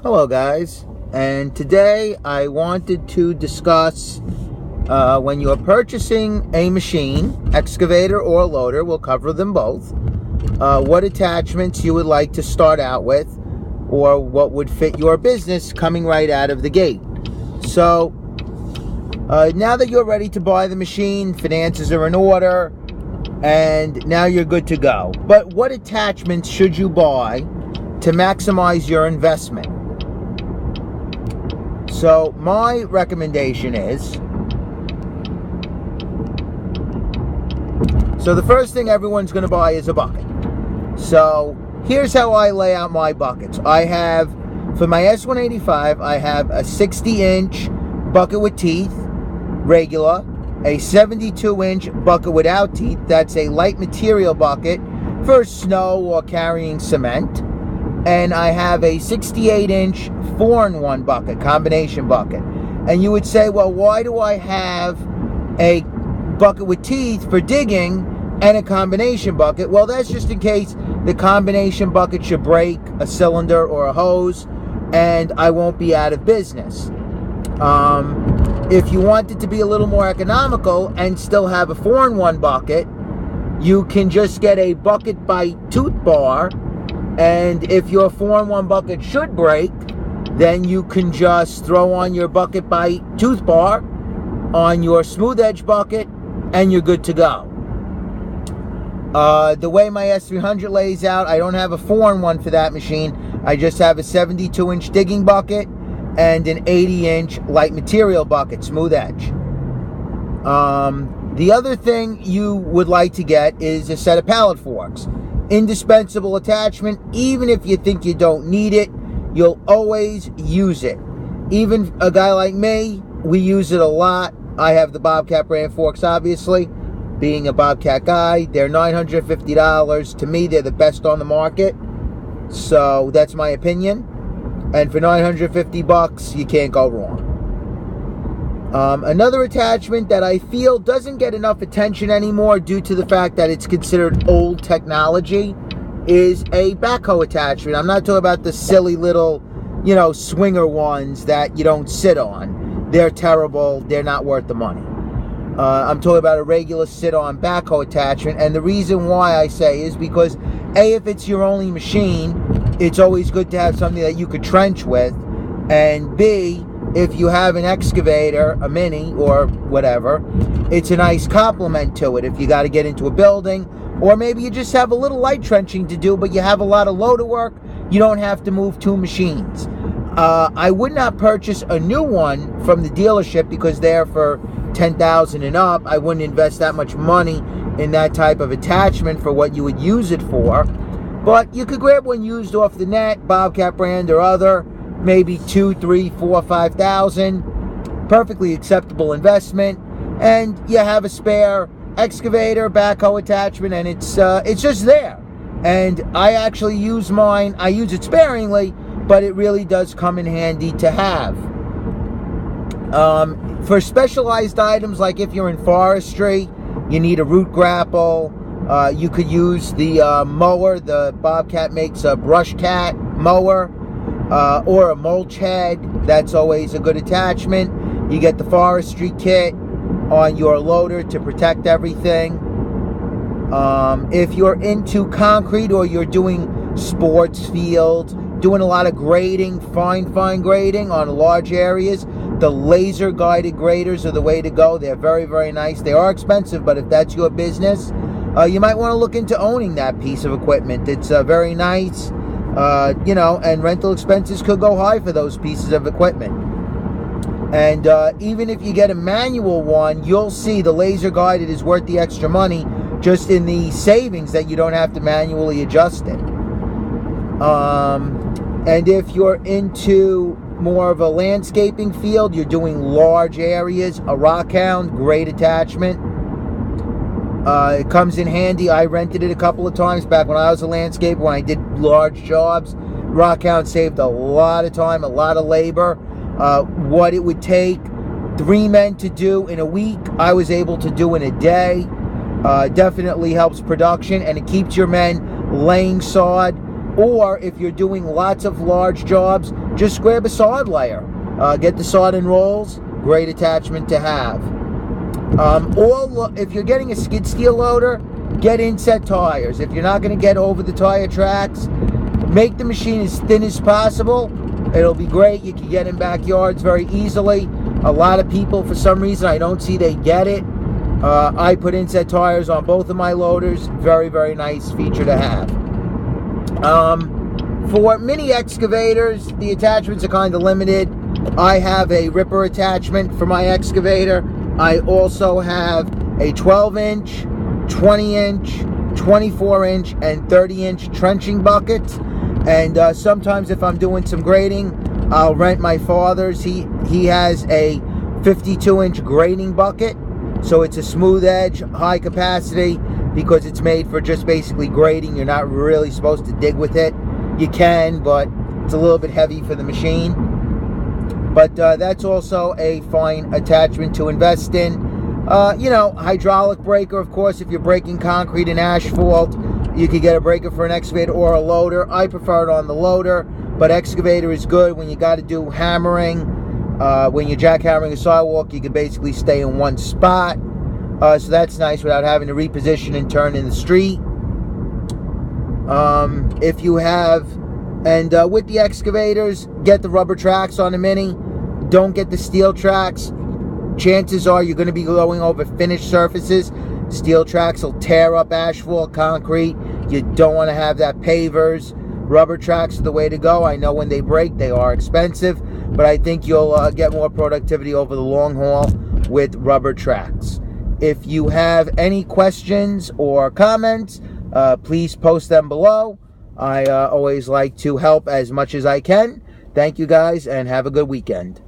Hello guys, and today I wanted to discuss when you are purchasing a machine, excavator or loader, we'll cover them both, what attachments you would like to start out with or what would fit your business coming right out of the gate. So now that you're ready to buy the machine, finances are in order, and now you're good to go. But what attachments should you buy to maximize your investment? So my recommendation is, so the first thing everyone's going to buy is a bucket. So here's how I lay out my buckets. I have, for my S185, I have a 60-inch bucket with teeth, regular, a 72-inch bucket without teeth, that's a light material bucket for snow or carrying cement. And I have a 68-inch 4-in-1 bucket, combination bucket. And you would say, well, why do I have a bucket with teeth for digging and a combination bucket? Well, that's just in case the combination bucket should break a cylinder or a hose and I won't be out of business. If you want it to be a little more economical and still have a 4-in-1 bucket, you can just get a bucket by tooth bar. And if your 4-in-1 bucket should break, then you can just throw on your bucket by tooth bar on your smooth edge bucket and you're good to go. The way my S300 lays out, I don't have a 4-in-1 for that machine. I just have a 72-inch digging bucket and an 80-inch light material bucket, smooth edge. The other thing you would like to get is a set of pallet forks. Indispensable attachment. Even if you think you don't need it, you'll always use it. Even a guy like me, we use it a lot. I have the Bobcat brand forks, obviously. Being a Bobcat guy, they're $950. To me, they're the best on the market. So that's my opinion. And for $950, you can't go wrong. Another attachment that I feel doesn't get enough attention anymore due to the fact that it's considered old technology is a backhoe attachment. I'm not talking about the silly little, swinger ones that you don't sit on. They're terrible. They're not worth the money. I'm talking about a regular sit-on backhoe attachment. And the reason why I say is because, A, if it's your only machine, it's always good to have something that you could trench with. And B, if you have an excavator, a mini or whatever, it's a nice complement to it. If you got to get into a building, or maybe you just have a little light trenching to do, but you have a lot of loader work, you don't have to move two machines. I would not purchase a new one from the dealership because they're for $10,000 and up. I wouldn't invest that much money in that type of attachment for what you would use it for. But you could grab one used off the net, Bobcat brand or other, maybe $2,000, $3,000, $4,000, $5,000. Perfectly acceptable investment. And you have a spare excavator, backhoe attachment, and it's just there. And I actually use mine. I use it sparingly, but it really does come in handy to have. For specialized items, like if you're in forestry, you need a root grapple. You could use the mower. The Bobcat makes a brush cat mower. Or a mulch head. That's always a good attachment. You get the forestry kit on your loader to protect everything. If you're into concrete or you're doing sports fields, doing a lot of grading, fine grading on large areas, the laser guided graders are the way to go. They're very, very nice. They are expensive, but if that's your business, you might want to look into owning that piece of equipment. It's very nice. And rental expenses could go high for those pieces of equipment. And even if you get a manual one, you'll see the laser guided is worth the extra money just in the savings that you don't have to manually adjust it. And if you're into more of a landscaping field, you're doing large areas, a rock hound, great attachment. It comes in handy. I rented it a couple of times back when I was a landscaper, when I did large jobs. Rockhound saved a lot of time, a lot of labor. What it would take 3 men to do in a week, I was able to do in a day. Definitely helps production, and it keeps your men laying sod. Or if you're doing lots of large jobs, just grab a sod layer. Get the sod and rolls, great attachment to have. If you're getting a skid steer loader, get inset tires. If you're not going to get over the tire tracks, make the machine as thin as possible. It'll be great. You can get in backyards very easily. A lot of people, for some reason, I don't see they get it. I put inset tires on both of my loaders. Very, very nice feature to have. For mini excavators, the attachments are kind of limited. I have a ripper attachment for my excavator. I also have a 12-inch, 20-inch, 24-inch, and 30-inch trenching buckets. And sometimes if I'm doing some grading, I'll rent my father's. He has a 52-inch grading bucket. So it's a smooth edge, high capacity, because it's made for just basically grading. You're not really supposed to dig with it. You can, but it's a little bit heavy for the machine. But that's also a fine attachment to invest in. Hydraulic breaker, of course, if you're breaking concrete and asphalt, you could get a breaker for an excavator or a loader. I prefer it on the loader, but excavator is good when you got to do hammering. When you're jackhammering a sidewalk, you can basically stay in one spot. So that's nice without having to reposition and turn in the street. If you have, with the excavators, get the rubber tracks on the Mini. Don't get the steel tracks. Chances are you're going to be going over finished surfaces. Steel tracks will tear up asphalt, concrete. You don't want to have that. Pavers. Rubber tracks are the way to go. I know when they break, they are expensive, but I think you'll get more productivity over the long haul with rubber tracks. If you have any questions or comments, please post them below. I always like to help as much as I can. Thank you guys, and have a good weekend.